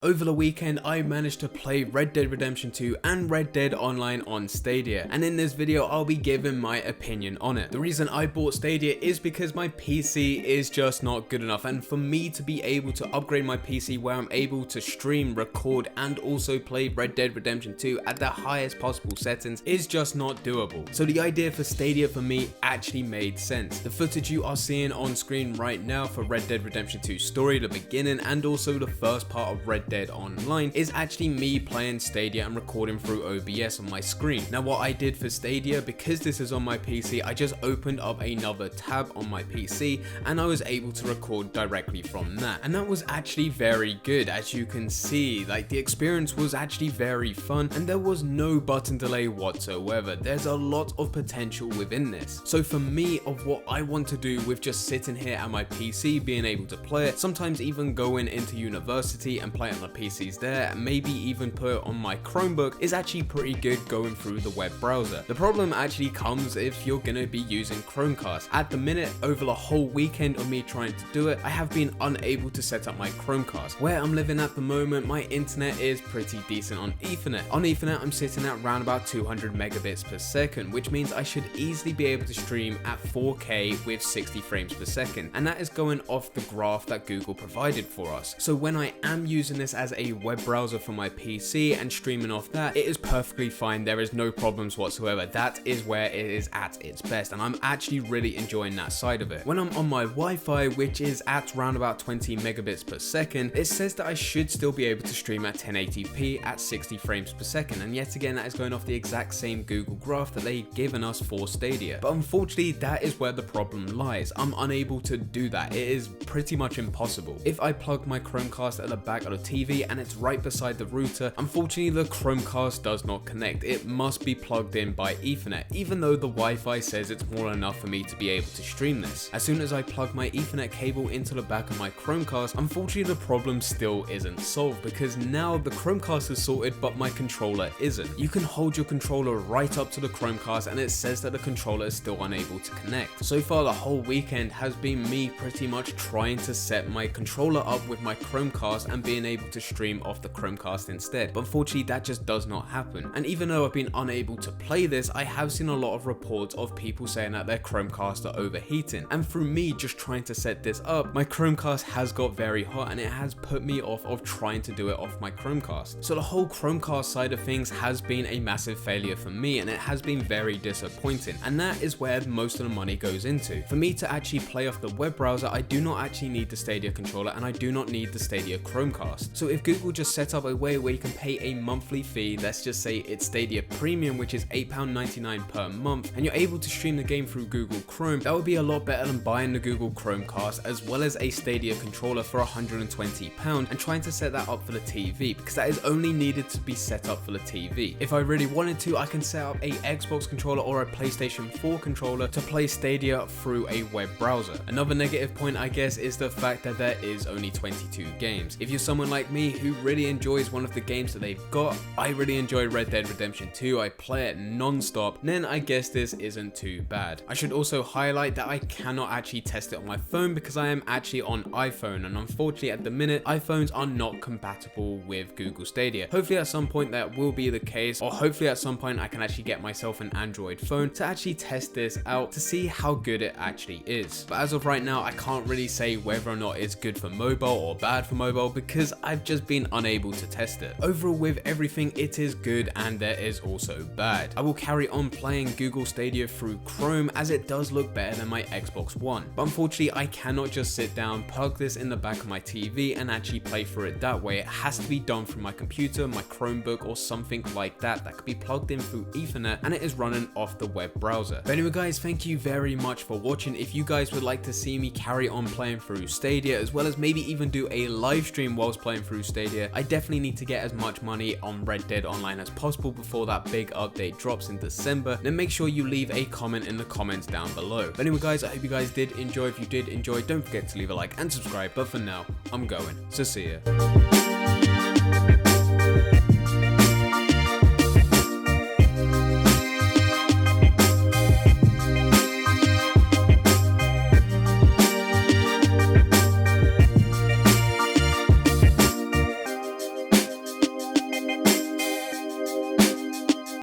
Over the weekend, I managed to play Red Dead Redemption 2 and Red Dead Online on Stadia, and in this video I'll be giving my opinion on it. The reason I bought Stadia is because my PC is just not good enough, and for me to be able to upgrade my PC where I'm able to stream, record, and also play Red Dead Redemption 2 at the highest possible settings is just not doable. So the idea for Stadia for me actually made sense. The footage you are seeing on screen right now for Red Dead Redemption 2 story, the beginning, and also the first part of Red Dead Online is actually me playing Stadia and recording through OBS on my screen. Now what I did for Stadia, because this is on my PC, I just opened up another tab on my PC and I was able to record directly from that. And that was actually very good. As you can see, like, the experience was actually very fun and there was no button delay whatsoever. There's a lot of potential within this. So for me, of what I want to do with just sitting here at my PC, being able to play it, sometimes even going into university and play on the PCs there, and maybe even put it on my Chromebook, is actually pretty good going through the web browser. The problem actually comes if you're gonna be using Chromecast. At the minute, over the whole weekend of me trying to do it, I have been unable to set up my Chromecast. Where I'm living at the moment, my internet is pretty decent on Ethernet. On Ethernet, I'm sitting at around about 200 megabits per second, which means I should easily be able to stream at 4K with 60 frames per second, and that is going off the graph that Google provided for us. So when I am using this as a web browser for my PC and streaming off that, it is perfectly fine. There is no problems whatsoever. That is where it is at its best, and I'm actually really enjoying that side of it. When I'm on my Wi-Fi, which is at around about 20 megabits per second, it says that I should still be able to stream at 1080p at 60 frames per second, and yet again that is going off the exact same Google graph that they've given us for Stadia. But unfortunately, that is where the problem lies. I'm unable to do that. It is pretty much impossible. If I plug my Chromecast at the back of the TV and it's right beside the router, unfortunately the Chromecast does not connect. It must be plugged in by Ethernet, even though the Wi-Fi says it's more than enough for me to be able to stream this. As soon as I plug my Ethernet cable into the back of my Chromecast, unfortunately the problem still isn't solved, because now the Chromecast is sorted but my controller isn't. You can hold your controller right up to the Chromecast and it says that the controller is still unable to connect. So far the whole weekend has been me pretty much trying to set my controller up with my Chromecast and being able to stream off the Chromecast instead, but unfortunately that just does not happen. And even though I've been unable to play this, I have seen a lot of reports of people saying that their Chromecast are overheating, and through me just trying to set this up, my Chromecast has got very hot and it has put me off of trying to do it off my Chromecast. So the whole Chromecast side of things has been a massive failure for me, and it has been very disappointing, and that is where most of the money goes into. For me to actually play off the web browser, I do not actually need the Stadia controller and I do not need the Stadia Chromecast. So if Google just set up a way where you can pay a monthly fee, let's just say it's Stadia Premium, which is £8.99 per month, and you're able to stream the game through Google Chrome, that would be a lot better than buying the Google Chromecast as well as a Stadia controller for £120 and trying to set that up for the TV, because that is only needed to be set up for the TV. If I really wanted to, I can set up a Xbox controller or a PlayStation 4 controller to play Stadia through a web browser. Another negative point, I guess, is the fact that there is only 22 games. If you're someone like me who really enjoys one of the games that they've got, I really enjoy Red Dead Redemption 2, I play it non-stop, then I guess this isn't too bad. I should also highlight that I cannot actually test it on my phone because I am actually on iPhone, and unfortunately at the minute iPhones are not compatible with Google Stadia. Hopefully at some point that will be the case, or hopefully at some point I can actually get myself an Android phone to actually test this out to see how good it actually is. But as of right now, I can't really say whether or not it's good for mobile or bad for mobile because I've just been unable to test it. Overall, with everything, it is good and there is also bad. I will carry on playing Google Stadia through Chrome as it does look better than my Xbox One, but unfortunately I cannot just sit down, plug this in the back of my TV and actually play through it that way. It has to be done through my computer, my Chromebook, or something like that that could be plugged in through Ethernet and it is running off the web browser. But anyway guys, thank you very much for watching. If you guys would like to see me carry on playing through Stadia, as well as maybe even do a live stream whilst playing through Stadia, I definitely need to get as much money on Red Dead Online as possible before that big update drops in December. Then make sure you leave a comment in the comments down below. But anyway guys, I hope you guys did enjoy. If you did enjoy, don't forget to leave a like and subscribe. But for now, I'm going. So see ya.